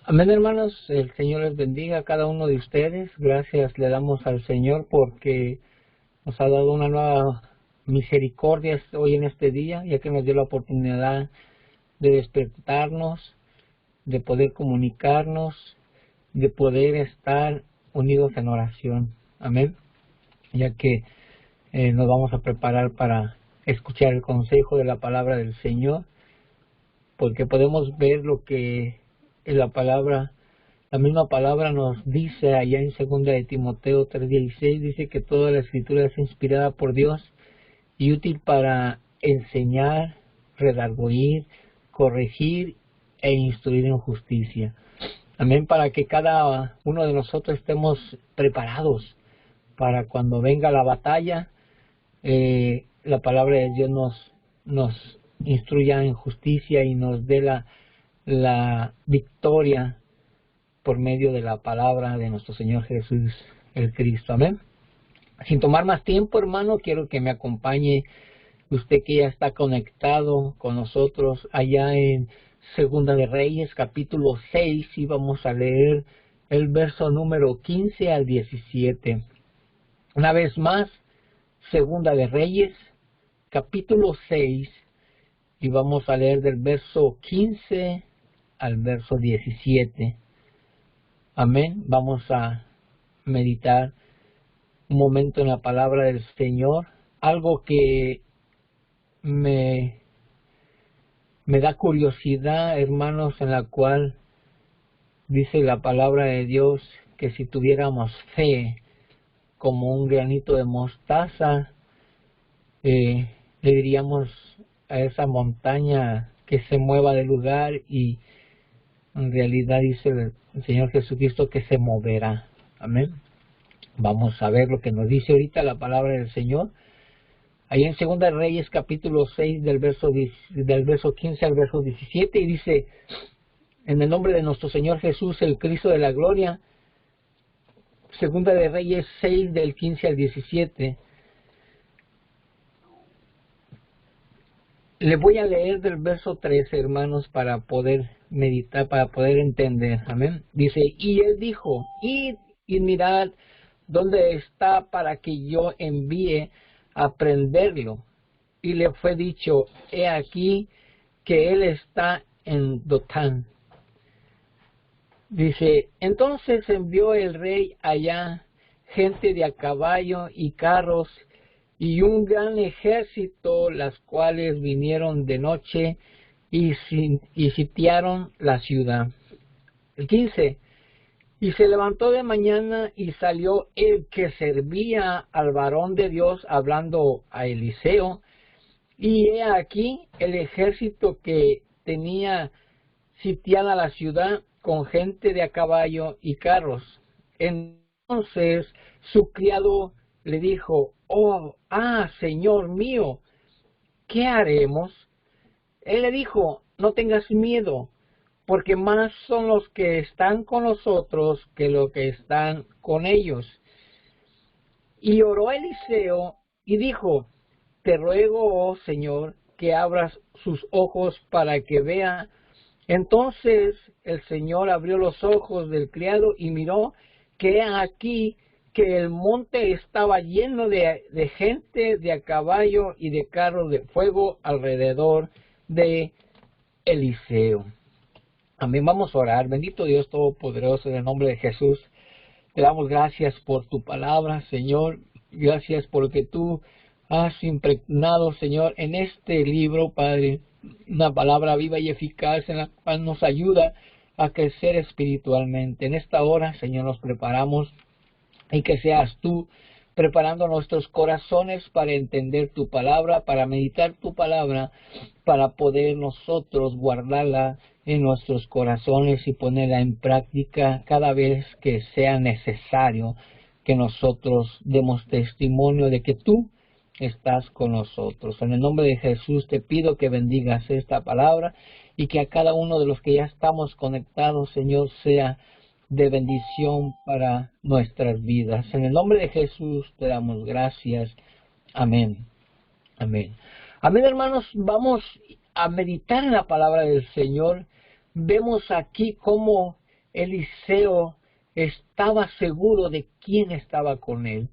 Amén, hermanos. El Señor les bendiga a cada uno de ustedes. Gracias le damos al Señor porque nos ha dado una nueva misericordia hoy en este día, ya que nos dio la oportunidad de despertarnos, de poder comunicarnos, de poder estar unidos en oración. Amén. Ya que nos vamos a preparar para escuchar el consejo de la palabra del Señor, porque podemos ver lo que la misma palabra nos dice allá en 2 de Timoteo 3:16, dice que toda la escritura es inspirada por Dios y útil para enseñar, redarguir, corregir e instruir en justicia. Amén, para que cada uno de nosotros estemos preparados para cuando venga la batalla, la palabra de Dios nos instruya en justicia y nos dé la victoria por medio de la palabra de nuestro Señor Jesús el Cristo. Amén. Sin tomar más tiempo, hermano, quiero que me acompañe usted que ya está conectado con nosotros allá en Segunda de Reyes, capítulo 6, y vamos a leer el verso número 15 al 17. Una vez más, Segunda de Reyes, capítulo 6, y vamos a leer del verso 15 al verso 17. Amén. Vamos a meditar un momento en la palabra del Señor. Algo que me da curiosidad, hermanos, en la cual dice la palabra de Dios que si tuviéramos fe como un granito de mostaza, le diríamos a esa montaña que se mueva del lugar, y en realidad dice el Señor Jesucristo que se moverá. Amén. Vamos a ver lo que nos dice ahorita la palabra del Señor. Ahí en Segunda de Reyes, capítulo 6, del verso 15 al verso 17, y dice: en el nombre de nuestro Señor Jesús, el Cristo de la gloria. Segunda de Reyes 6, del 15 al 17. Le voy a leer del verso 13, hermanos, para poder meditar, para poder entender. Amén. Dice: y él dijo: id y mirad dónde está, para que yo envíe a prenderlo. Y le fue dicho: he aquí que él está en Dotán. Dice: entonces envió el rey allá gente de a caballo y carros y un gran ejército, las cuales vinieron de noche y sitiaron la ciudad. El 15. Y se levantó de mañana y salió el que servía al varón de Dios, hablando a Eliseo, y he aquí el ejército que tenía sitiada la ciudad con gente de a caballo y carros. Entonces su criado le dijo: Señor mío, ¿qué haremos? Él le dijo: no tengas miedo, porque más son los que están con nosotros que los que están con ellos. Y oró Eliseo y dijo: te ruego, oh Señor, que abras sus ojos para que vea. Entonces el Señor abrió los ojos del criado y miró que aquí que el monte estaba lleno de gente de a caballo y de carros de fuego alrededor de Eliseo. Amén. Vamos a orar. Bendito Dios Todopoderoso, en el nombre de Jesús, te damos gracias por tu palabra, Señor. Gracias por lo que tú has impregnado, Señor, en este libro, Padre. Una palabra viva y eficaz en la cual nos ayuda a crecer espiritualmente. En esta hora, Señor, nos preparamos, y que seas tú preparando nuestros corazones para entender tu palabra, para meditar tu palabra, para poder nosotros guardarla en nuestros corazones y ponerla en práctica cada vez que sea necesario, que nosotros demos testimonio de que tú estás con nosotros. En el nombre de Jesús te pido que bendigas esta palabra y que a cada uno de los que ya estamos conectados, Señor, sea de bendición para nuestras vidas. En el nombre de Jesús te damos gracias. Amén. Amén. Amén, hermanos. Vamos a meditar en la palabra del Señor. Vemos aquí cómo Eliseo estaba seguro de quién estaba con él.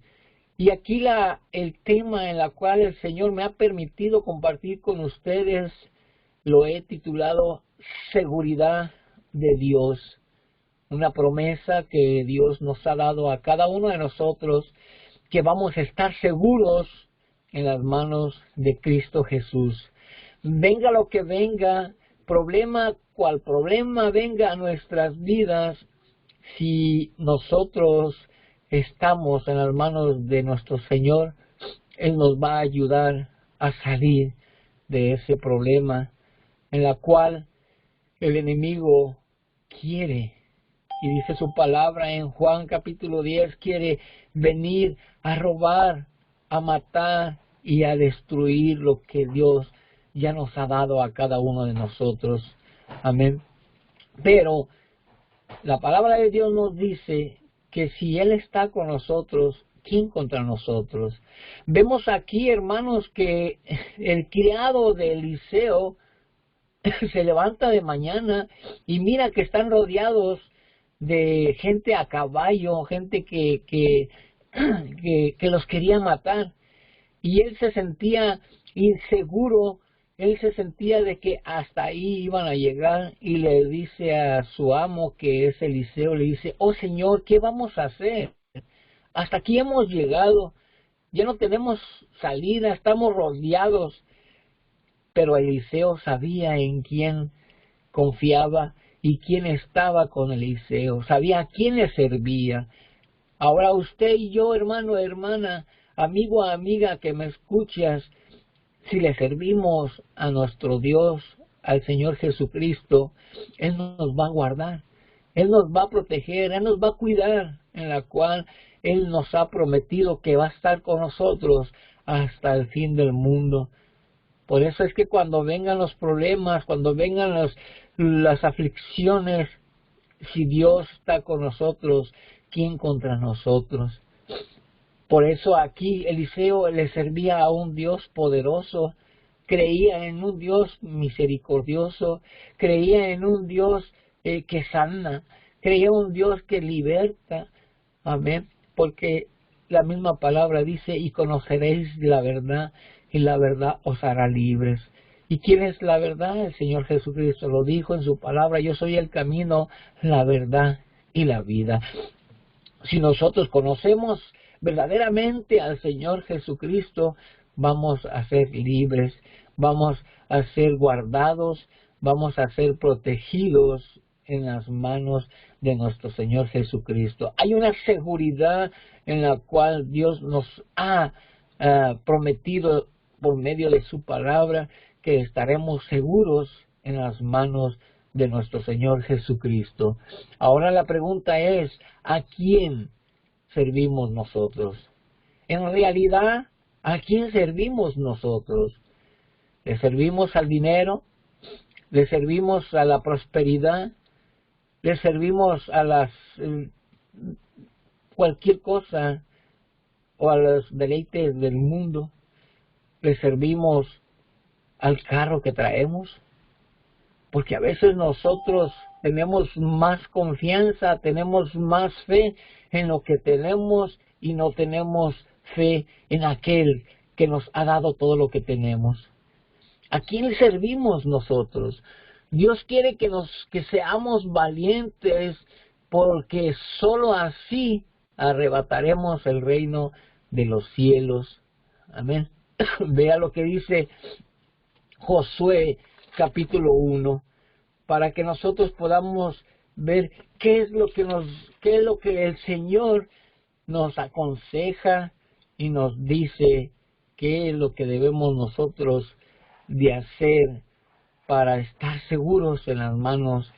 Y aquí el tema en el cual el Señor me ha permitido compartir con ustedes lo he titulado Seguridad de Dios. Una promesa que Dios nos ha dado a cada uno de nosotros, que vamos a estar seguros en las manos de Cristo Jesús. Venga lo que venga, cual problema venga a nuestras vidas, si nosotros estamos en las manos de nuestro Señor, Él nos va a ayudar a salir de ese problema en la cual el enemigo quiere. Y dice su palabra en Juan capítulo 10, quiere venir a robar, a matar y a destruir lo que Dios ya nos ha dado a cada uno de nosotros. Amén. Pero la palabra de Dios nos dice que si Él está con nosotros, ¿quién contra nosotros? Vemos aquí, hermanos, que el criado de Eliseo se levanta de mañana y mira que están rodeados de gente a caballo, gente que los quería matar. Y él se sentía inseguro, él se sentía de que hasta ahí iban a llegar, y le dice a su amo, que es Eliseo, le dice: oh Señor, ¿qué vamos a hacer? Hasta aquí hemos llegado, ya no tenemos salida, estamos rodeados. Pero Eliseo sabía en quién confiaba y quién estaba con Eliseo, sabía a quién le servía. Ahora usted y yo, hermano, hermana, amigo, amiga que me escuchas, si le servimos a nuestro Dios, al Señor Jesucristo, Él nos va a guardar, Él nos va a proteger, Él nos va a cuidar, en la cual Él nos ha prometido que va a estar con nosotros hasta el fin del mundo. Por eso es que cuando vengan los problemas, cuando vengan las aflicciones, si Dios está con nosotros, ¿quién contra nosotros? Por eso aquí Eliseo le servía a un Dios poderoso, creía en un Dios misericordioso, creía en un Dios que sana, creía en un Dios que liberta. Amén. Porque la misma palabra dice: y conoceréis la verdad, y la verdad os hará libres. ¿Y quién es la verdad? El Señor Jesucristo lo dijo en su palabra: yo soy el camino, la verdad y la vida. Si nosotros conocemos verdaderamente al Señor Jesucristo, vamos a ser libres, vamos a ser guardados, vamos a ser protegidos en las manos de nuestro Señor Jesucristo. Hay una seguridad en la cual Dios nos ha prometido por medio de su palabra, que estaremos seguros en las manos de nuestro Señor Jesucristo. Ahora la pregunta es: ¿a quién servimos nosotros? En realidad, ¿a quién servimos nosotros? ¿Le servimos al dinero? ¿Le servimos a la prosperidad? ¿Le servimos a cualquier cosa, o a los deleites del mundo? ¿Le servimos al carro que traemos? Porque a veces nosotros tenemos más confianza, tenemos más fe en lo que tenemos, y no tenemos fe en aquel que nos ha dado todo lo que tenemos. ¿A quién le servimos nosotros? Dios quiere que seamos valientes, porque sólo así arrebataremos el reino de los cielos. Amén. Vea lo que dice Josué capítulo 1, para que nosotros podamos ver qué es lo que el Señor nos aconseja y nos dice, qué es lo que debemos nosotros de hacer para estar seguros en las manos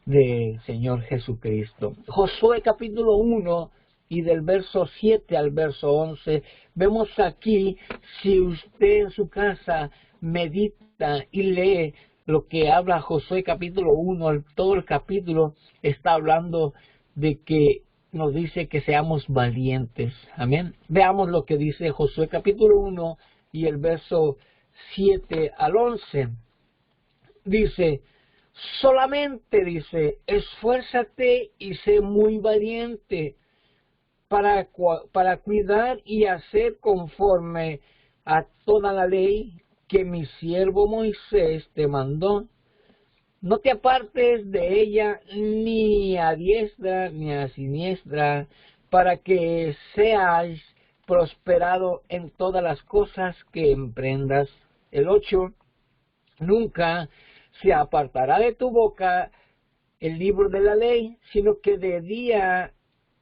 del Señor Jesucristo. Josué capítulo 1, y del verso 7 al verso 11, vemos aquí, si usted en su casa medita y lee lo que habla Josué capítulo 1, todo el capítulo está hablando de que nos dice que seamos valientes. Amén. Veamos lo que dice Josué capítulo 1 y el verso 7 al 11. Dice: Solamente dice, esfuérzate y sé muy valiente para cuidar y hacer conforme a toda la ley que mi siervo Moisés te mandó. No te apartes de ella ni a diestra ni a siniestra, para que seas prosperado en todas las cosas que emprendas. El 8. Nunca se apartará de tu boca el libro de la ley, sino que de día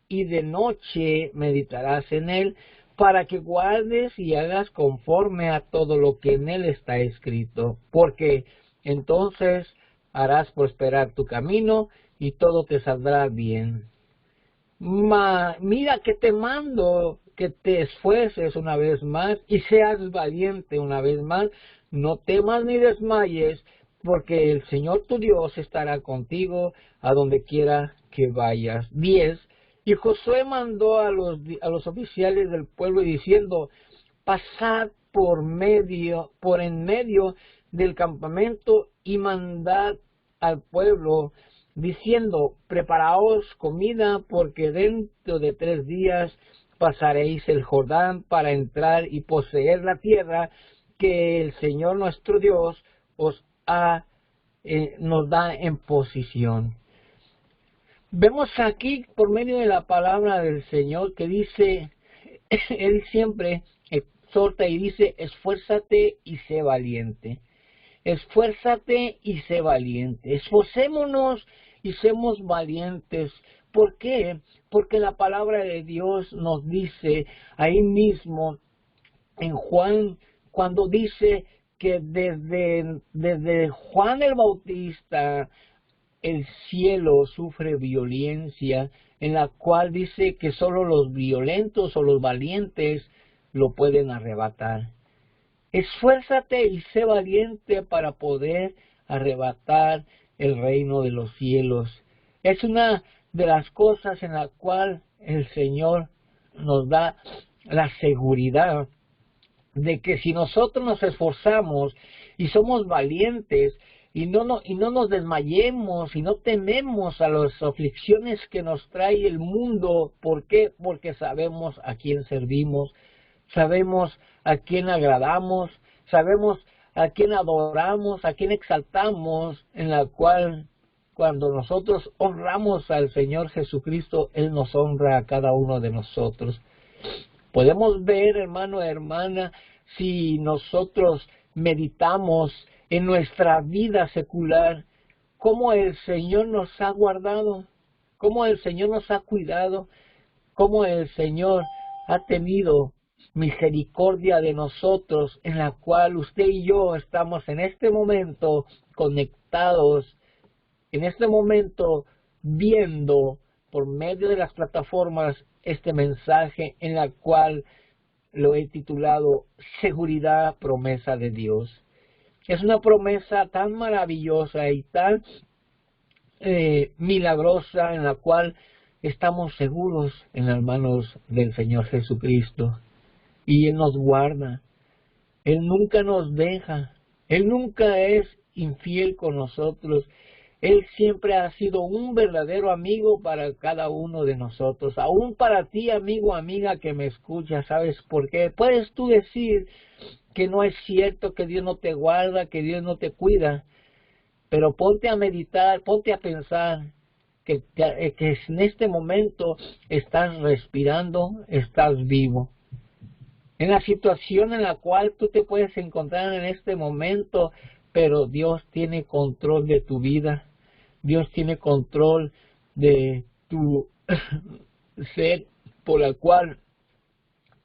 y de noche meditarás en él, para que guardes y hagas conforme a todo lo que en él está escrito, porque entonces harás prosperar tu camino y todo te saldrá bien. Mira que te mando que te esfuerces una vez más y seas valiente una vez más. No temas ni desmayes, porque el Señor tu Dios estará contigo a donde quiera que vayas. 10. Y Josué mandó a los oficiales del pueblo diciendo, pasad por en medio del campamento y mandad al pueblo diciendo, preparaos comida, porque dentro de 3 días pasaréis el Jordán para entrar y poseer la tierra que el Señor nuestro Dios nos da en posición. Vemos aquí por medio de la palabra del Señor que dice, Él siempre exhorta y dice, esfuérzate y sé valiente. Esfuérzate y sé valiente. Esforcémonos y seamos valientes. ¿Por qué? Porque la palabra de Dios nos dice ahí mismo en Juan, cuando dice que desde Juan el Bautista el cielo sufre violencia, en la cual dice que solo los violentos o los valientes lo pueden arrebatar. Esfuérzate y sé valiente para poder arrebatar el reino de los cielos. Es una de las cosas en la cual el Señor nos da la seguridad de que si nosotros nos esforzamos y somos valientes y no nos desmayemos y no tememos a las aflicciones que nos trae el mundo, ¿por qué? Porque sabemos a quién servimos, sabemos a quién agradamos, sabemos a quién adoramos, a quién exaltamos, en la cual cuando nosotros honramos al Señor Jesucristo, Él nos honra a cada uno de nosotros. Podemos ver, hermano, hermana, si nosotros meditamos en nuestra vida secular, cómo el Señor nos ha guardado, cómo el Señor nos ha cuidado, cómo el Señor ha tenido misericordia de nosotros, en la cual usted y yo estamos en este momento conectados, en este momento viendo por medio de las plataformas este mensaje, en la cual lo he titulado Seguridad, promesa de Dios. Es una promesa tan maravillosa y tan milagrosa, en la cual estamos seguros en las manos del Señor Jesucristo. Y Él nos guarda, Él nunca nos deja, Él nunca es infiel con nosotros. Él siempre ha sido un verdadero amigo para cada uno de nosotros, aún para ti, amigo, amiga, que me escuchas. ¿Sabes por qué? Puedes tú decir que no es cierto, que Dios no te guarda, que Dios no te cuida, pero ponte a meditar, ponte a pensar que en este momento estás respirando, estás vivo. En la situación en la cual tú te puedes encontrar en este momento, pero Dios tiene control de tu vida. Dios tiene control de tu ser por la cual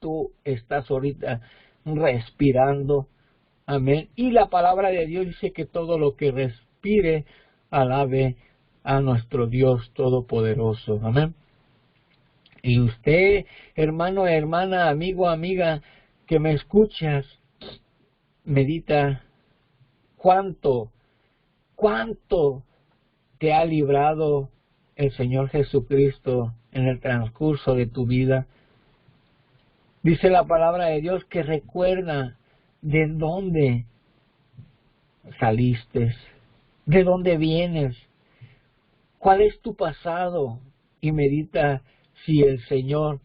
tú estás ahorita respirando. Amén. Y la palabra de Dios dice que todo lo que respire alabe a nuestro Dios Todopoderoso. Amén. Y usted, hermano, hermana, amigo, amiga, que me escuchas, medita cuánto te ha librado el Señor Jesucristo en el transcurso de tu vida. Dice la palabra de Dios que recuerda de dónde saliste, ¿De dónde vienes? ¿Cuál es tu pasado? Y medita si el Señor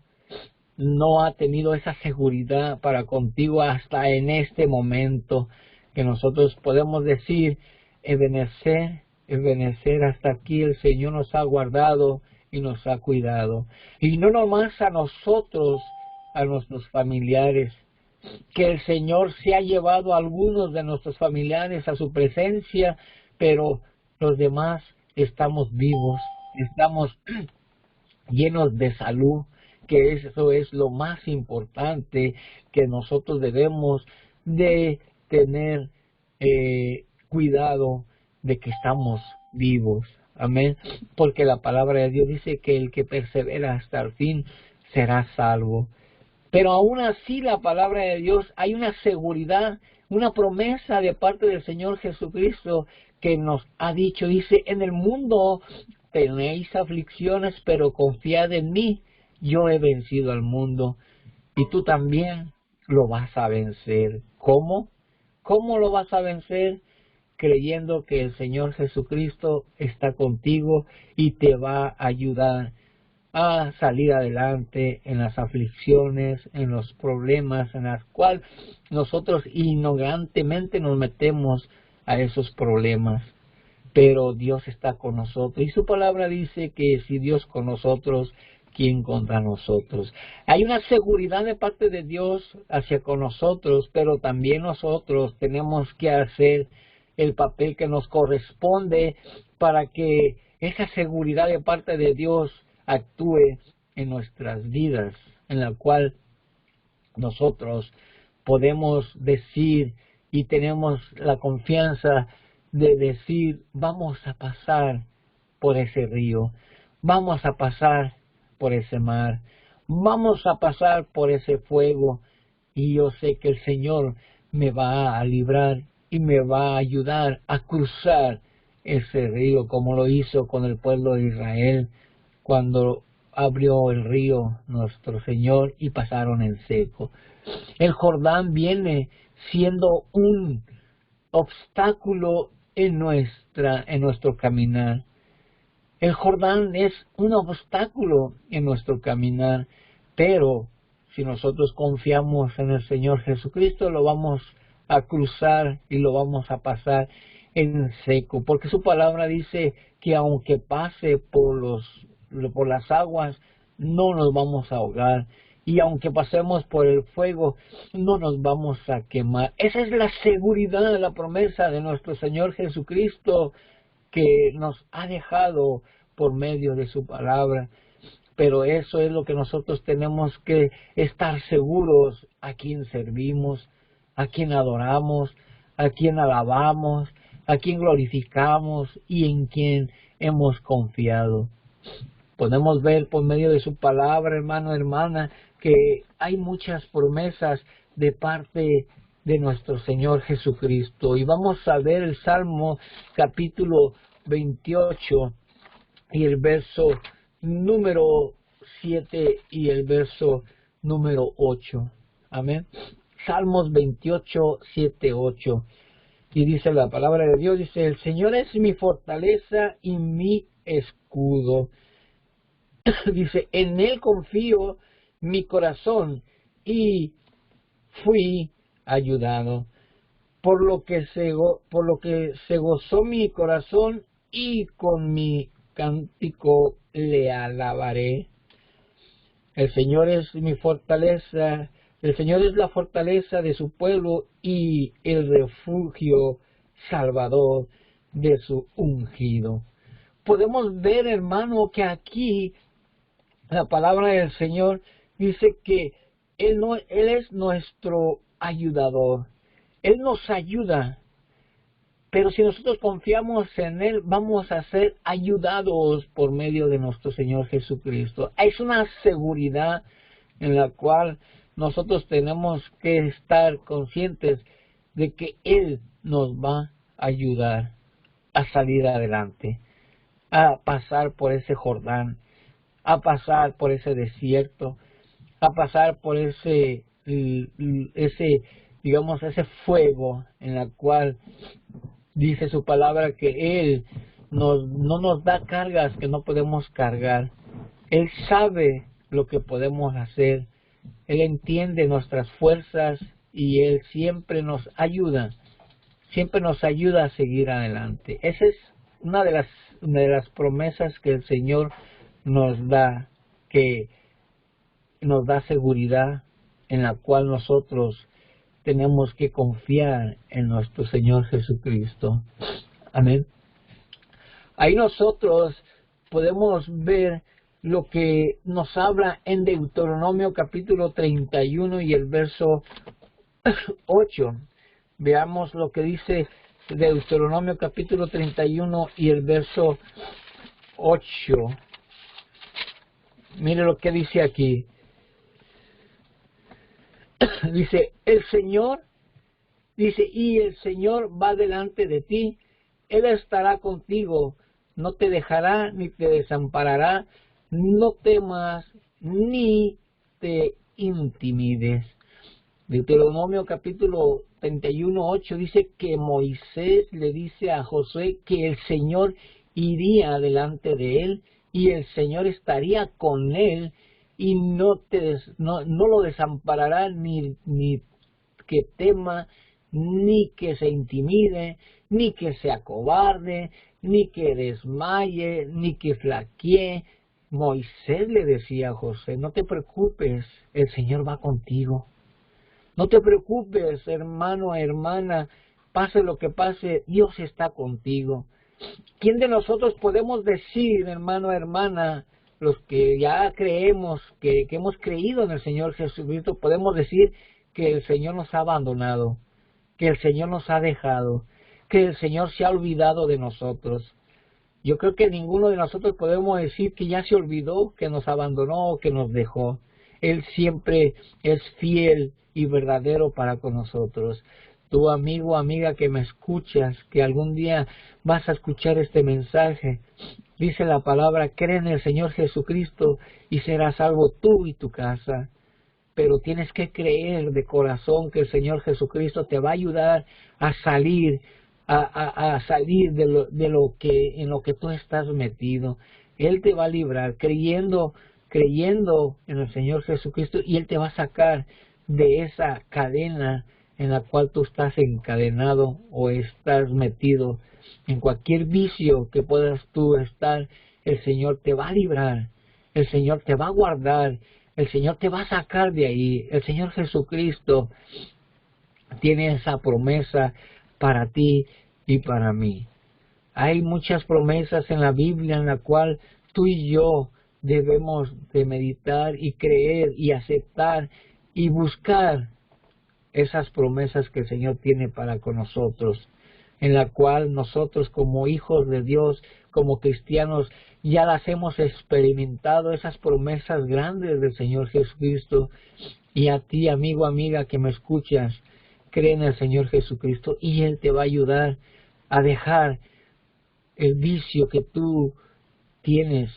no ha tenido esa seguridad para contigo hasta en este momento, que nosotros podemos decir, Ebenezer, hasta aquí el Señor nos ha guardado y nos ha cuidado. Y no nomás a nosotros, a nuestros familiares, que el Señor se ha llevado a algunos de nuestros familiares a su presencia, pero los demás estamos vivos, estamos llenos de salud, que eso es lo más importante, que nosotros debemos de tener cuidado de que estamos vivos. Amén. Porque la palabra de Dios dice que el que persevera hasta el fin será salvo. Pero aún así la palabra de Dios, hay una seguridad, una promesa de parte del Señor Jesucristo que nos ha dicho, dice, en el mundo tenéis aflicciones, pero confiad en mí, yo he vencido al mundo y tú también lo vas a vencer. ¿Cómo? ¿Cómo lo vas a vencer? Creyendo que el Señor Jesucristo está contigo y te va a ayudar a salir adelante en las aflicciones, en los problemas en las cuales nosotros ignorantemente nos metemos a esos problemas. Pero Dios está con nosotros y su palabra dice que si Dios con nosotros, ¿quién contra nosotros? Hay una seguridad de parte de Dios hacia con nosotros, pero también nosotros tenemos que hacer el papel que nos corresponde para que esa seguridad de parte de Dios actúe en nuestras vidas, en la cual nosotros podemos decir y tenemos la confianza de decir, vamos a pasar por ese río, vamos a pasar por ese mar, vamos a pasar por ese fuego, y yo sé que el Señor me va a librar y me va a ayudar a cruzar ese río, como lo hizo con el pueblo de Israel cuando abrió el río nuestro Señor y pasaron en seco. El Jordán viene siendo un obstáculo en nuestro caminar. El Jordán es un obstáculo en nuestro caminar, pero si nosotros confiamos en el Señor Jesucristo, lo vamos a cruzar y lo vamos a pasar en seco, porque su palabra dice que aunque pase por las aguas, no nos vamos a ahogar, y aunque pasemos por el fuego, no nos vamos a quemar. Esa es la seguridad, la promesa de nuestro Señor Jesucristo que nos ha dejado por medio de su palabra. Pero eso es lo que nosotros tenemos que estar seguros: a quién servimos, a quién adoramos, a quién alabamos, a quién glorificamos y en quién hemos confiado. Podemos ver por medio de su palabra, hermano, hermana, que hay muchas promesas de parte de nuestro Señor Jesucristo. Y vamos a ver el Salmo capítulo 28 y el verso número 7 y el verso número 8. Amén. Salmos 28, 7, 8. Y dice la palabra de Dios, dice, el Señor es mi fortaleza y mi escudo. Dice, en Él confío mi corazón y fui ayudado. Por lo que se gozó mi corazón y con mi cántico le alabaré. El Señor es mi fortaleza, el Señor es la fortaleza de su pueblo y el refugio salvador de su ungido. Podemos ver, hermano, que aquí la palabra del Señor dice que Él es nuestro ayudador. Él nos ayuda. Pero si nosotros confiamos en Él, vamos a ser ayudados por medio de nuestro Señor Jesucristo. Es una seguridad en la cual nosotros tenemos que estar conscientes de que Él nos va a ayudar a salir adelante, a pasar por ese Jordán, a pasar por ese desierto, a pasar por ese fuego en la cual Dice su palabra que Él no nos da cargas que no podemos cargar. Él sabe lo que podemos hacer. Él entiende nuestras fuerzas y Él siempre nos ayuda a seguir adelante. Esa es una de las promesas que el Señor nos da, que nos da seguridad, en la cual nosotros tenemos que confiar en nuestro Señor Jesucristo. Amén. Ahí nosotros podemos ver lo que nos habla en Deuteronomio capítulo 31 y el verso 8. Veamos lo que dice Deuteronomio capítulo 31 y el verso 8. Mire lo que dice aquí. Dice, y el Señor va delante de ti, Él estará contigo, no te dejará ni te desamparará, no temas ni te intimides. Deuteronomio capítulo 31, 8 dice que Moisés le dice a Josué que el Señor iría delante de él y el Señor estaría con él y no lo desamparará ni que tema, ni que se intimide, ni que se acobarde, ni que desmaye, ni que flaquee. Moisés le decía a José, no te preocupes, el Señor va contigo. No te preocupes, hermano, hermana, pase lo que pase, Dios está contigo. ¿Quién de nosotros podemos decir, hermano, hermana, los que ya creemos, que hemos creído en el Señor Jesucristo, podemos decir que el Señor nos ha abandonado, que el Señor nos ha dejado, que el Señor se ha olvidado de nosotros? Yo creo que ninguno de nosotros podemos decir que ya se olvidó, que nos abandonó o que nos dejó. Él siempre es fiel y verdadero para con nosotros. Tu amigo, amiga que me escuchas, que algún día vas a escuchar este mensaje, dice la palabra, cree en el Señor Jesucristo y serás salvo tú y tu casa. Pero tienes que creer de corazón que el Señor Jesucristo te va a ayudar a salir, a salir de lo que en lo que tú estás metido. Él te va a librar creyendo en el Señor Jesucristo, y Él te va a sacar de esa cadena en la cual tú estás encadenado o estás metido. En cualquier vicio que puedas tú estar, el Señor te va a librar, el Señor te va a guardar, el Señor te va a sacar de ahí. El Señor Jesucristo tiene esa promesa para ti y para mí. Hay muchas promesas en la Biblia en la cual tú y yo debemos de meditar y creer y aceptar y buscar esas promesas que el Señor tiene para con nosotros, en la cual nosotros como hijos de Dios, como cristianos, ya las hemos experimentado, esas promesas grandes del Señor Jesucristo. Y a ti, amigo, amiga, que me escuchas, cree en el Señor Jesucristo y Él te va a ayudar a dejar el vicio que tú tienes,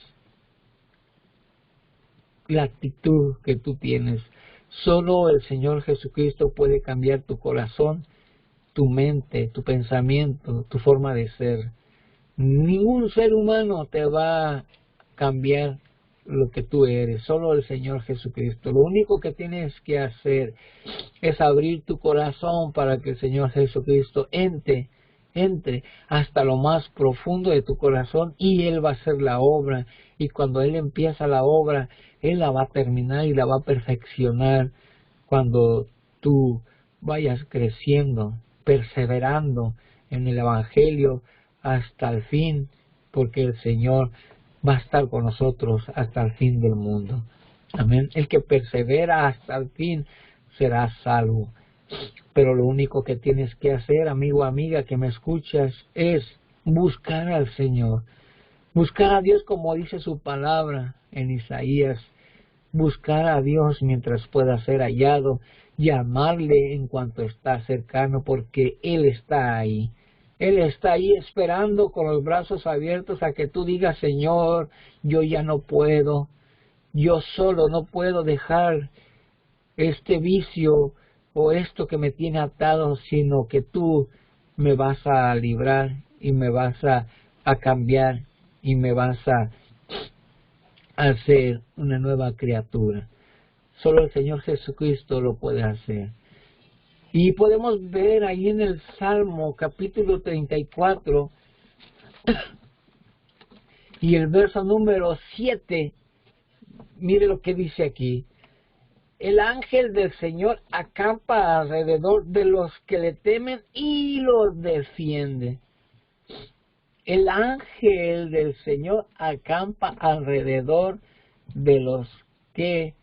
la actitud que tú tienes. Solo el Señor Jesucristo puede cambiar tu corazón, tu mente, tu pensamiento, tu forma de ser. Ningún ser humano te va a cambiar lo que tú eres, solo el Señor Jesucristo. Lo único que tienes que hacer es abrir tu corazón para que el Señor Jesucristo entre hasta lo más profundo de tu corazón, y Él va a hacer la obra. Y cuando Él empieza la obra, Él la va a terminar y la va a perfeccionar cuando tú vayas creciendo, perseverando en el Evangelio hasta el fin, porque el Señor va a estar con nosotros hasta el fin del mundo. Amén. El que persevera hasta el fin será salvo. Pero lo único que tienes que hacer, amigo, amiga, que me escuchas, es buscar al Señor. Buscar a Dios como dice su palabra en Isaías. Buscar a Dios mientras pueda ser hallado. Llamarle en cuanto está cercano, porque Él está ahí. Él está ahí esperando con los brazos abiertos a que tú digas, Señor, yo ya no puedo. Yo solo no puedo dejar este vicio o esto que me tiene atado, sino que tú me vas a librar y me vas a cambiar y me vas a hacer una nueva criatura. Solo el Señor Jesucristo lo puede hacer. Y podemos ver ahí en el Salmo capítulo 34 y el verso número 7, mire lo que dice aquí. El ángel del Señor acampa alrededor de los que le temen y los defiende. El ángel del Señor acampa alrededor de los que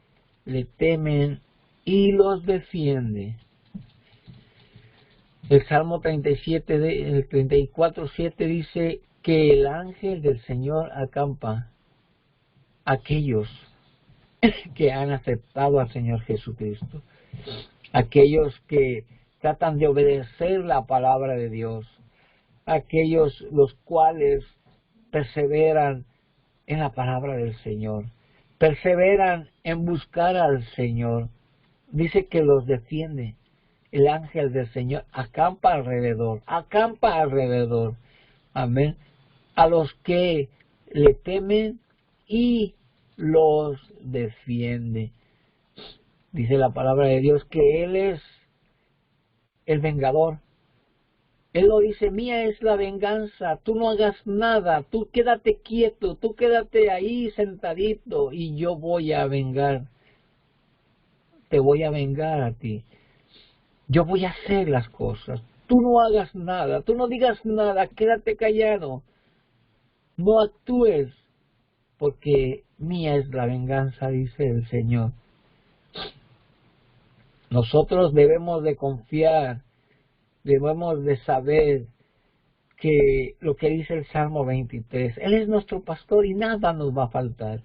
le temen y los defiende. El Salmo 34:7 dice que el ángel del Señor acampa a aquellos que han aceptado al Señor Jesucristo, aquellos que tratan de obedecer la palabra de Dios, aquellos los cuales perseveran en la palabra del Señor, perseveran en buscar al Señor. Dice que los defiende. El ángel del Señor acampa alrededor. Amén. A los que le temen y los defiende. Dice la palabra de Dios que Él es el vengador. Él lo dice, mía es la venganza, tú no hagas nada, tú quédate quieto, tú quédate ahí sentadito y yo voy a vengar. Te voy a vengar a ti. Yo voy a hacer las cosas. Tú no hagas nada, tú no digas nada, quédate callado. No actúes, porque mía es la venganza, dice el Señor. Nosotros debemos de confiar, debemos de saber que lo que dice el Salmo 23, Él es nuestro pastor y nada nos va a faltar.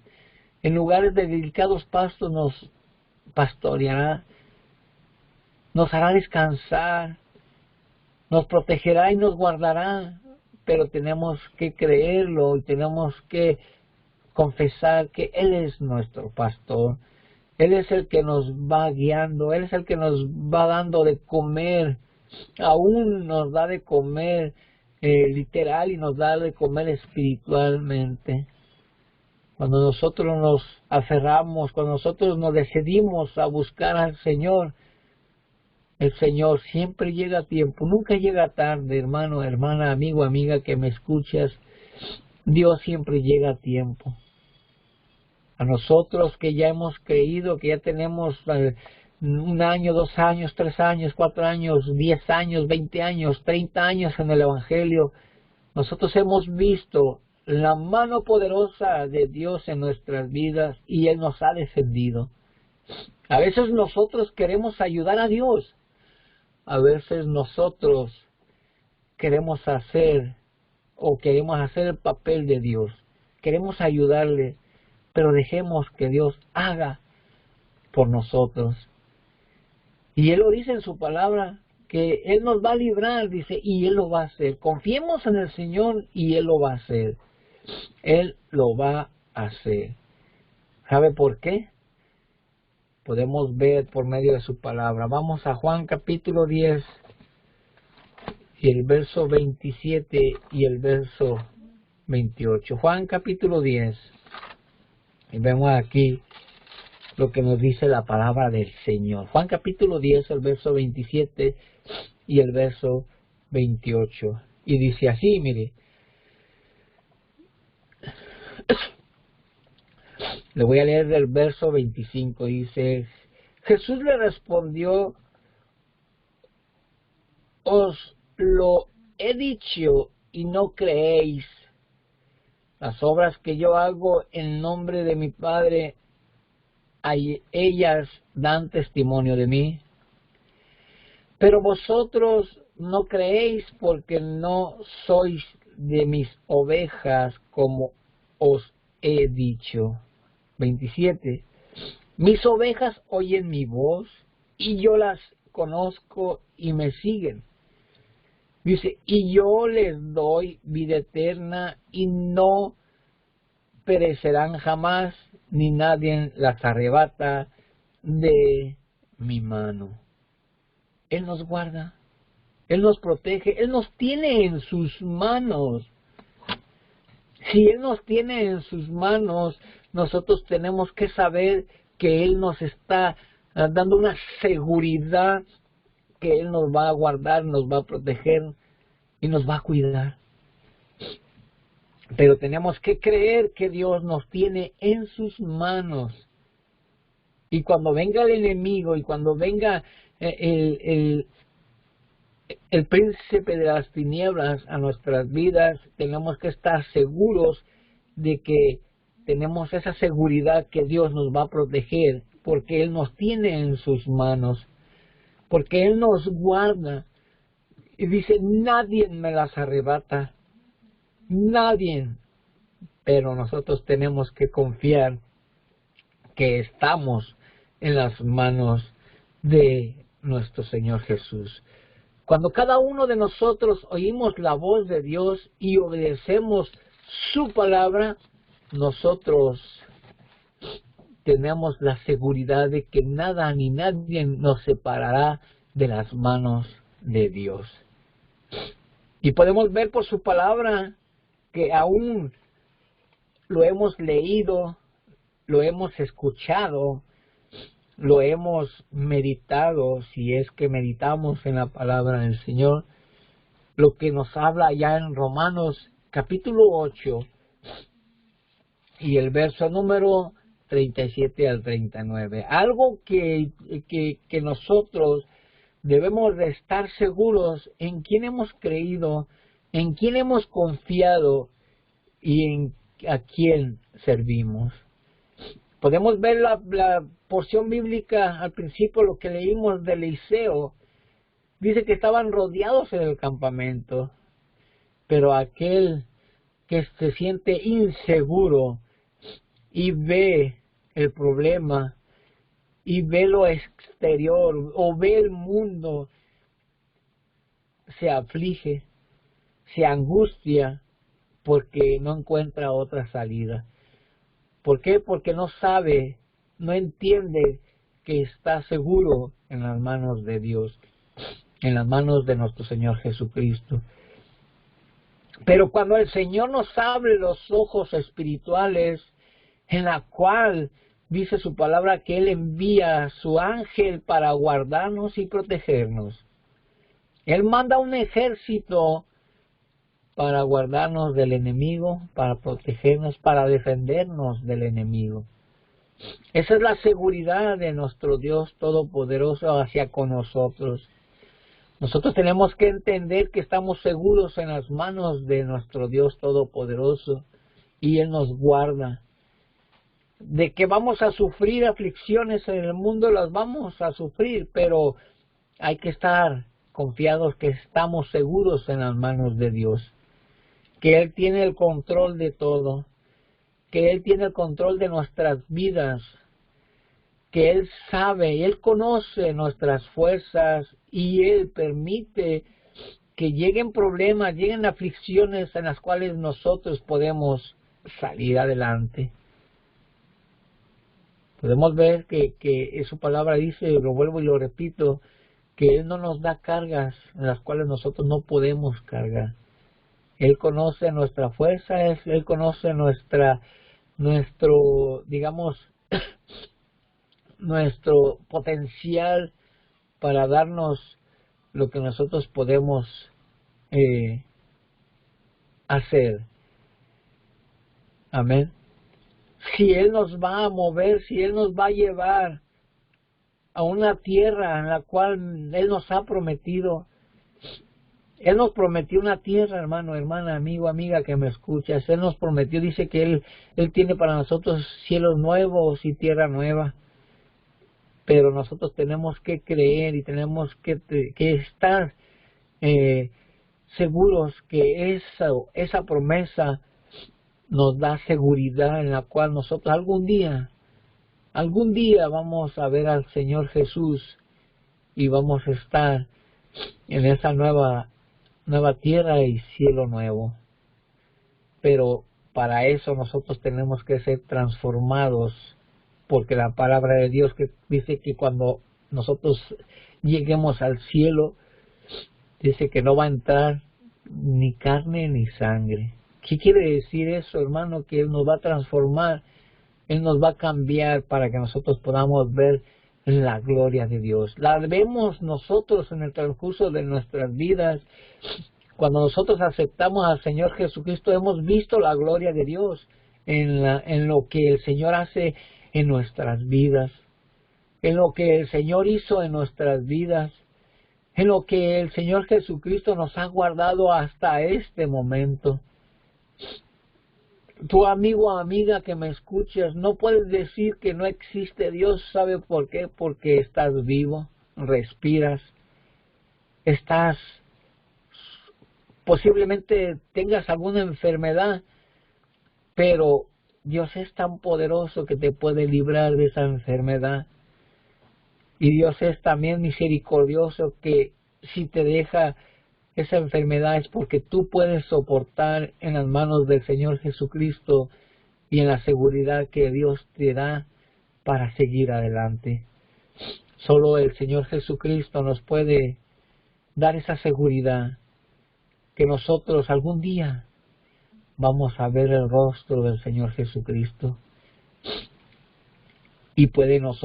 En lugares de delicados pastos nos pastoreará, nos hará descansar, nos protegerá y nos guardará, pero tenemos que creerlo y tenemos que confesar que Él es nuestro pastor. Él es el que nos va guiando, Él es el que nos va dando de comer, aún nos da de comer literal y nos da de comer espiritualmente. Cuando nosotros nos aferramos, cuando nosotros nos decidimos a buscar al Señor, el Señor siempre llega a tiempo, nunca llega tarde, hermano, hermana, amigo, amiga que me escuchas. Dios siempre llega a tiempo. A nosotros que ya hemos creído, que ya tenemos 1 año, 2 años, 3 años, 4 años, 10 años, 20 años, 30 años en el Evangelio, nosotros hemos visto la mano poderosa de Dios en nuestras vidas y Él nos ha defendido. A veces nosotros queremos ayudar a Dios. A veces nosotros queremos hacer el papel de Dios. Queremos ayudarle, pero dejemos que Dios haga por nosotros. Y Él lo dice en su palabra, que Él nos va a librar, dice, y Él lo va a hacer. Confiemos en el Señor y Él lo va a hacer. Él lo va a hacer. ¿Sabe por qué? Podemos ver por medio de su palabra. Vamos a Juan capítulo 10 y el verso 27 y el verso 28. Juan capítulo 10. Y vemos aquí lo que nos dice la palabra del Señor. Juan capítulo 10, el verso 27 y el verso 28. Y dice así, mire. Le voy a leer del verso 25. Dice, Jesús le respondió, os lo he dicho y no creéis. Las obras que yo hago en nombre de mi Padre, ellas dan testimonio de mí. Pero vosotros no creéis porque no sois de mis ovejas, como os he dicho. 27. Mis ovejas oyen mi voz y yo las conozco y me siguen. Dice, y yo les doy vida eterna y no perecerán jamás, ni nadie las arrebata de mi mano. Él nos guarda, Él nos protege, Él nos tiene en sus manos. Si Él nos tiene en sus manos, nosotros tenemos que saber que Él nos está dando una seguridad, que Él nos va a guardar, nos va a proteger y nos va a cuidar. Pero tenemos que creer que Dios nos tiene en sus manos. Y cuando venga el enemigo y cuando venga el príncipe de las tinieblas a nuestras vidas, tenemos que estar seguros de que tenemos esa seguridad que Dios nos va a proteger, porque Él nos tiene en sus manos, porque Él nos guarda. Y dice, nadie me las arrebata, nadie. Pero nosotros tenemos que confiar que estamos en las manos de nuestro Señor Jesús. Cuando cada uno de nosotros oímos la voz de Dios y obedecemos su palabra, nosotros tenemos la seguridad de que nada ni nadie nos separará de las manos de Dios. Y podemos ver por su palabra que aún lo hemos leído, lo hemos escuchado, lo hemos meditado, si es que meditamos en la palabra del Señor, lo que nos habla ya en Romanos capítulo 8 y el verso número 37 al 39. Algo que nosotros debemos de estar seguros en quién hemos creído, en quién hemos confiado y a quién servimos. Podemos ver la porción bíblica al principio, lo que leímos de Eliseo. Dice que estaban rodeados en el campamento, pero aquel que se siente inseguro y ve el problema y ve lo exterior o ve el mundo, se aflige, se angustia porque no encuentra otra salida. ¿Por qué? Porque no sabe, no entiende que está seguro en las manos de Dios, en las manos de nuestro Señor Jesucristo. Pero cuando el Señor nos abre los ojos espirituales, en la cual dice su palabra que Él envía a su ángel para guardarnos y protegernos. Él manda un ejército para guardarnos del enemigo, para protegernos, para defendernos del enemigo. Esa es la seguridad de nuestro Dios Todopoderoso hacia con nosotros. Nosotros tenemos que entender que estamos seguros en las manos de nuestro Dios Todopoderoso y Él nos guarda. De que vamos a sufrir aflicciones en el mundo, las vamos a sufrir, pero hay que estar confiados que estamos seguros en las manos de Dios, que Él tiene el control de todo, que Él tiene el control de nuestras vidas, que Él sabe, Él conoce nuestras fuerzas y Él permite que lleguen problemas, lleguen aflicciones en las cuales nosotros podemos salir adelante. Podemos ver que su palabra dice, lo vuelvo y lo repito, que Él no nos da cargas en las cuales nosotros no podemos cargar. Él conoce nuestra fuerza, Él conoce nuestro, digamos, nuestro potencial para darnos lo que nosotros podemos hacer. Amén. Si Él nos va a mover, si Él nos va a llevar a una tierra en la cual Él nos ha prometido. Él nos prometió una tierra, hermano, hermana, amigo, amiga que me escuchas. Él nos prometió, dice que Él tiene para nosotros cielos nuevos y tierra nueva. Pero nosotros tenemos que creer y tenemos que estar seguros que esa promesa nos da seguridad en la cual nosotros algún día vamos a ver al Señor Jesús y vamos a estar en esa nueva tierra y cielo nuevo. Pero para eso nosotros tenemos que ser transformados, porque la palabra de Dios que dice que cuando nosotros lleguemos al cielo, Dice que no va a entrar ni carne ni sangre. ¿Qué quiere decir eso, hermano? Que Él nos va a transformar, Él nos va a cambiar para que nosotros podamos ver la gloria de Dios. La vemos nosotros en el transcurso de nuestras vidas. Cuando nosotros aceptamos al Señor Jesucristo, hemos visto la gloria de Dios en lo que el Señor hace en nuestras vidas, en lo que el Señor hizo en nuestras vidas, en lo que el Señor Jesucristo nos ha guardado hasta este momento. Tu amigo o amiga que me escuchas, no puedes decir que no existe Dios. ¿Sabe por qué? Porque estás vivo, respiras, posiblemente tengas alguna enfermedad, pero Dios es tan poderoso que te puede librar de esa enfermedad. Y Dios es también misericordioso que si te deja esa enfermedad es porque tú puedes soportar en las manos del Señor Jesucristo y en la seguridad que Dios te da para seguir adelante. Solo el Señor Jesucristo nos puede dar esa seguridad que nosotros algún día vamos a ver el rostro del Señor Jesucristo. Y podemos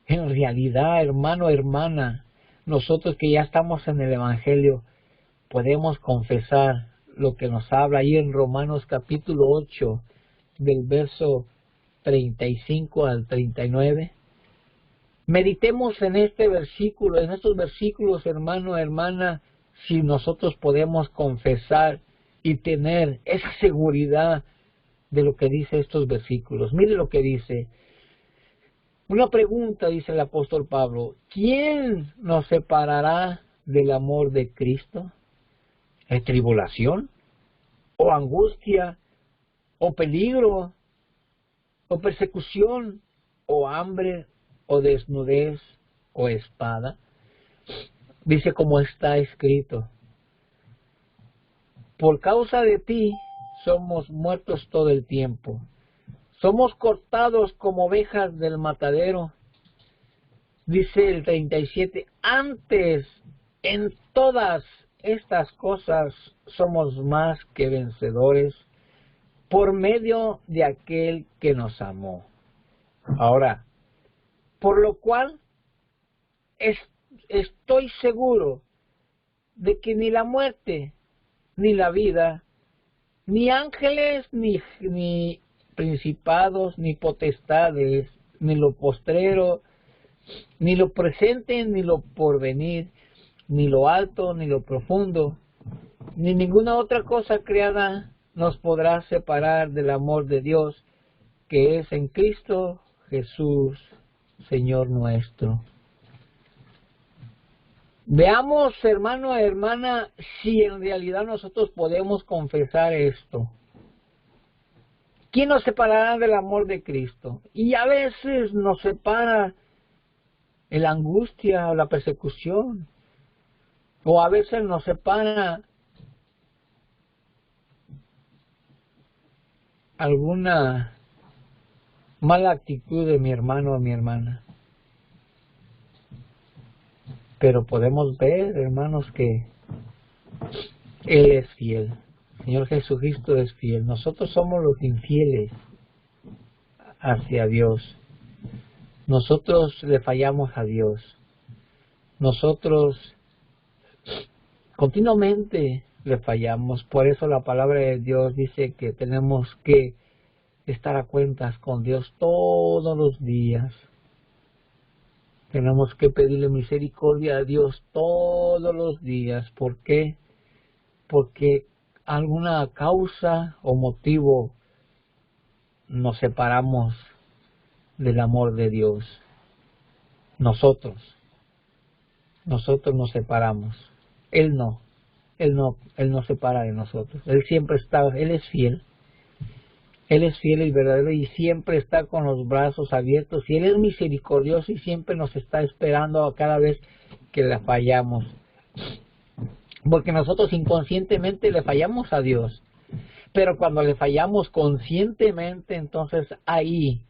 en realidad, hermano, hermana, nosotros que ya estamos en el Evangelio, podemos confesar lo que nos habla ahí en Romanos capítulo 8, del verso 35 al 39. Meditemos en este versículo, en estos versículos, hermano, hermana, si nosotros podemos confesar y tener esa seguridad de lo que dice estos versículos. Mire lo que dice. Una pregunta, dice el apóstol Pablo: ¿quién nos separará del amor de Cristo? ¿Es tribulación? ¿O angustia? ¿O peligro? ¿O persecución? ¿O hambre? ¿O desnudez? ¿O espada? Dice como está escrito: por causa de ti somos muertos todo el tiempo. Somos cortados como ovejas del matadero. Dice el 37, antes en todas estas cosas somos más que vencedores por medio de aquel que nos amó. Ahora, por lo cual estoy seguro de que ni la muerte, ni la vida, ni ángeles, ni principados, ni potestades, ni lo postrero, ni lo presente, ni lo porvenir, ni lo alto, ni lo profundo, ni ninguna otra cosa creada nos podrá separar del amor de Dios que es en Cristo Jesús, Señor nuestro. Veamos, hermano, hermana, si en realidad nosotros podemos confesar esto. ¿Quién nos separará del amor de Cristo? Y a veces nos separa la angustia o la persecución. O a veces nos separa alguna mala actitud de mi hermano o mi hermana. Pero podemos ver, hermanos, que Él es fiel. El Señor Jesucristo es fiel. Nosotros somos los infieles hacia Dios. Nosotros le fallamos a Dios. Nosotros continuamente le fallamos. Por eso la palabra de Dios dice que tenemos que estar a cuentas con Dios todos los días. Tenemos que pedirle misericordia a Dios todos los días. ¿Por qué? Porque alguna causa o motivo nos separamos del amor de Dios. Nosotros nos separamos. Él no separa de nosotros. Él siempre está, Él es fiel. Él es fiel y verdadero y siempre está con los brazos abiertos. Y Él es misericordioso y siempre nos está esperando a cada vez que le fallamos. Porque nosotros inconscientemente le fallamos a Dios. Pero cuando le fallamos conscientemente, entonces ahí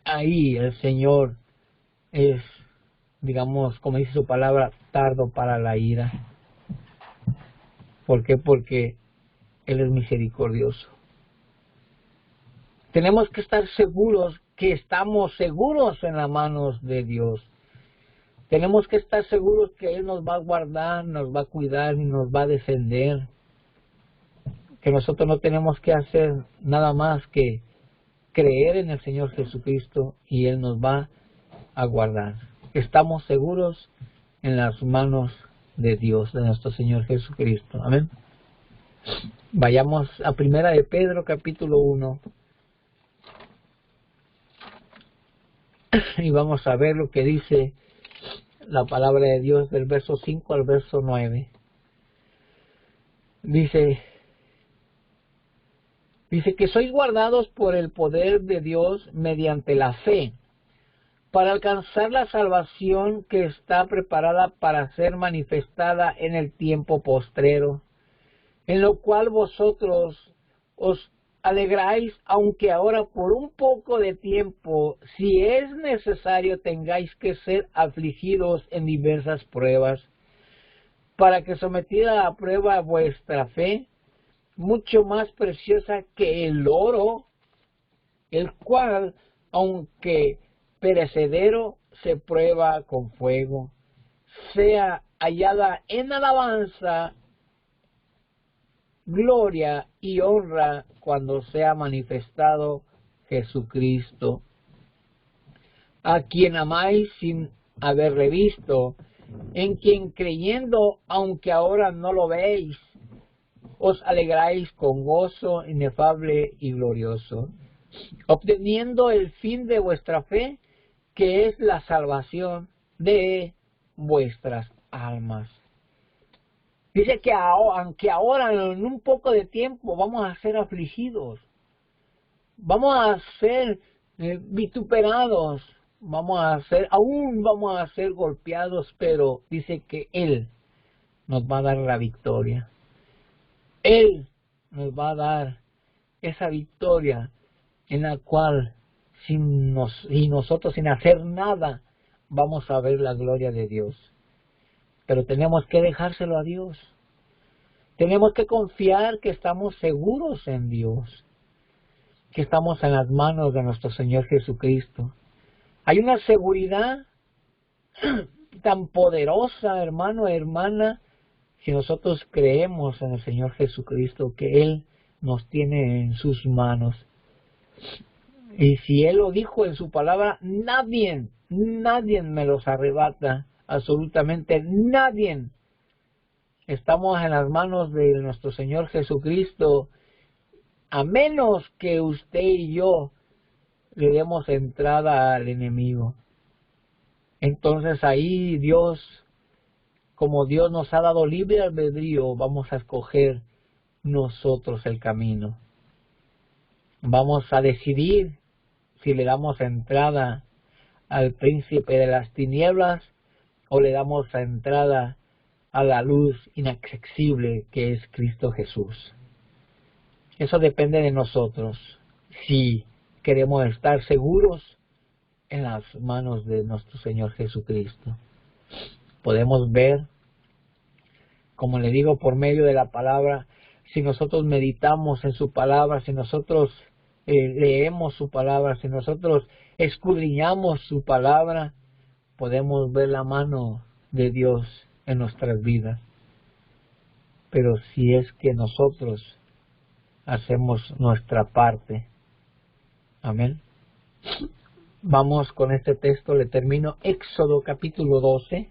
el Señor es digamos, como dice su palabra, tardo para la ira. ¿Por qué? Porque Él es misericordioso. Tenemos que estar seguros que estamos seguros en las manos de Dios. Tenemos que estar seguros que Él nos va a guardar, nos va a cuidar y nos va a defender. Que nosotros no tenemos que hacer nada más que creer en el Señor Jesucristo y Él nos va a guardar. Estamos seguros en las manos de Dios, de nuestro Señor Jesucristo. Amén. Vayamos a Primera de Pedro, capítulo 1. Y vamos a ver lo que dice la palabra de Dios del verso 5 al verso 9. Dice que sois guardados por el poder de Dios mediante la fe, para alcanzar la salvación que está preparada para ser manifestada en el tiempo postrero, en lo cual vosotros os alegráis, aunque ahora por un poco de tiempo, si es necesario, tengáis que ser afligidos en diversas pruebas, para que sometida a prueba vuestra fe, mucho más preciosa que el oro, el cual, aunque perecedero, se prueba con fuego, sea hallada en alabanza, gloria y honra cuando sea manifestado Jesucristo, a quien amáis sin haberle visto, en quien creyendo, aunque ahora no lo veis, os alegráis con gozo inefable y glorioso, obteniendo el fin de vuestra fe, que es la salvación de vuestras almas. Dice que aunque ahora en un poco de tiempo vamos a ser afligidos, vamos a ser vituperados, aún vamos a ser golpeados, pero dice que Él nos va a dar la victoria. Él nos va a dar esa victoria en la cual nosotros sin hacer nada vamos a ver la gloria de Dios. Pero tenemos que dejárselo a Dios. Tenemos que confiar que estamos seguros en Dios, que estamos en las manos de nuestro Señor Jesucristo. Hay una seguridad tan poderosa, hermano, hermana, si nosotros creemos en el Señor Jesucristo, que Él nos tiene en sus manos. Y si Él lo dijo en su palabra, nadie me los arrebata, absolutamente nadie. Estamos en las manos de nuestro Señor Jesucristo, a menos que usted y yo le demos entrada al enemigo. Entonces ahí Dios, como Dios nos ha dado libre albedrío, vamos a escoger nosotros el camino. Vamos a decidir si le damos entrada al príncipe de las tinieblas o le damos entrada a la luz inaccesible que es Cristo Jesús. Eso depende de nosotros, si queremos estar seguros en las manos de nuestro Señor Jesucristo. Podemos ver, como le digo, por medio de la palabra, si nosotros meditamos en su palabra, si nosotros leemos su palabra, si nosotros escudriñamos su palabra, podemos ver la mano de Dios en nuestras vidas. Pero si es que nosotros hacemos nuestra parte. Amén. Vamos con este texto, le termino. Éxodo capítulo 12.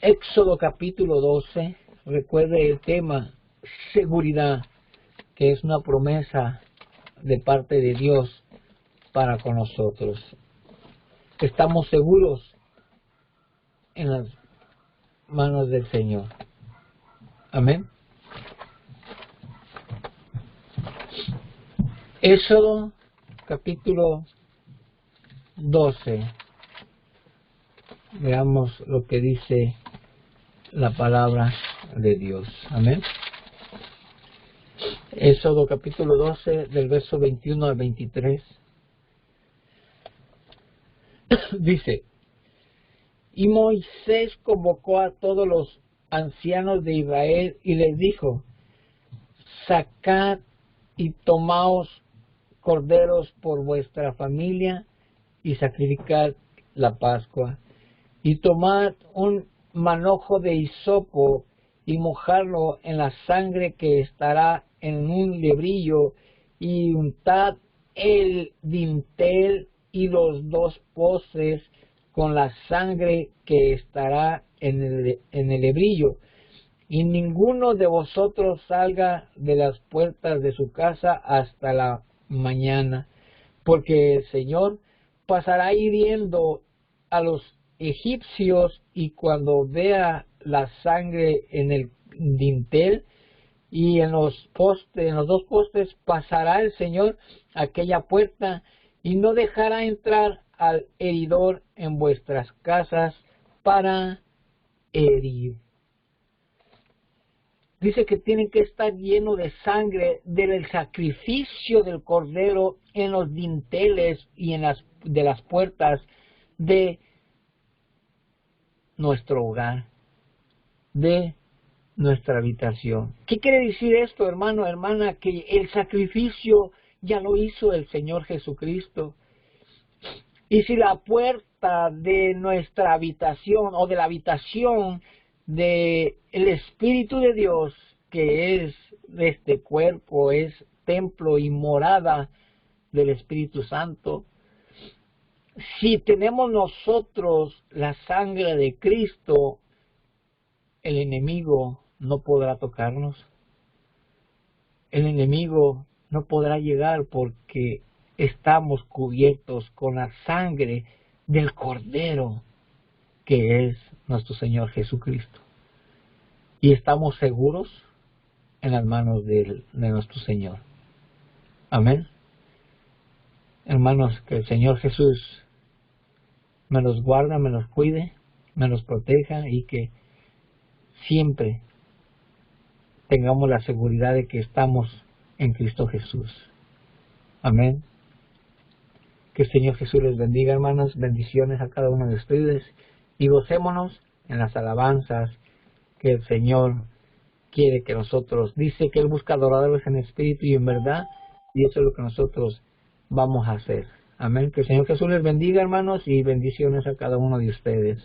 Éxodo capítulo 12. Recuerde el tema, seguridad, que es una promesa de parte de Dios para con nosotros. Estamos seguros en las manos del Señor. Amén. Éxodo capítulo 12. Veamos lo que dice la palabra de Dios. Amén. Éxodo capítulo 12 del verso 21 al 23. Dice, y Moisés convocó a todos los ancianos de Israel y les dijo, sacad y tomaos corderos por vuestra familia y sacrificad la Pascua. Y tomad un manojo de hisopo y mojadlo en la sangre que estará en un lebrillo y untad el dintel y los dos postes con la sangre que estará en el lebrillo. Y ninguno de vosotros salga de las puertas de su casa hasta la mañana, porque el Señor pasará hiriendo a los egipcios, y cuando vea la sangre en el dintel y en los dos postes, pasará el Señor aquella puerta y no dejará entrar al heridor en vuestras casas para herir. Dice que tienen que estar llenos de sangre del sacrificio del cordero en los dinteles y en de las puertas de nuestro hogar, de nuestra habitación. ¿Qué quiere decir esto, hermano, hermana? Que el sacrificio ya lo hizo el Señor Jesucristo. Y si la puerta de nuestra habitación o de la habitación del Espíritu de Dios, que es de este cuerpo, es templo y morada del Espíritu Santo, si tenemos nosotros la sangre de Cristo, el enemigo no podrá tocarnos. El enemigo no podrá llegar porque estamos cubiertos con la sangre del Cordero, que es nuestro Señor Jesucristo. Y estamos seguros en las manos de nuestro Señor. Amén. Hermanos, que el Señor Jesús me los guarde, me los cuide, me los proteja, y que siempre tengamos la seguridad de que estamos en Cristo Jesús. Amén. Que el Señor Jesús les bendiga, hermanos. Bendiciones a cada uno de ustedes. Y gocémonos en las alabanzas que el Señor quiere que nosotros. Dice que Él busca adoradores en espíritu y en verdad. Y eso es lo que nosotros vamos a hacer. Amén. Que el Señor Jesús les bendiga, hermanos. Y bendiciones a cada uno de ustedes.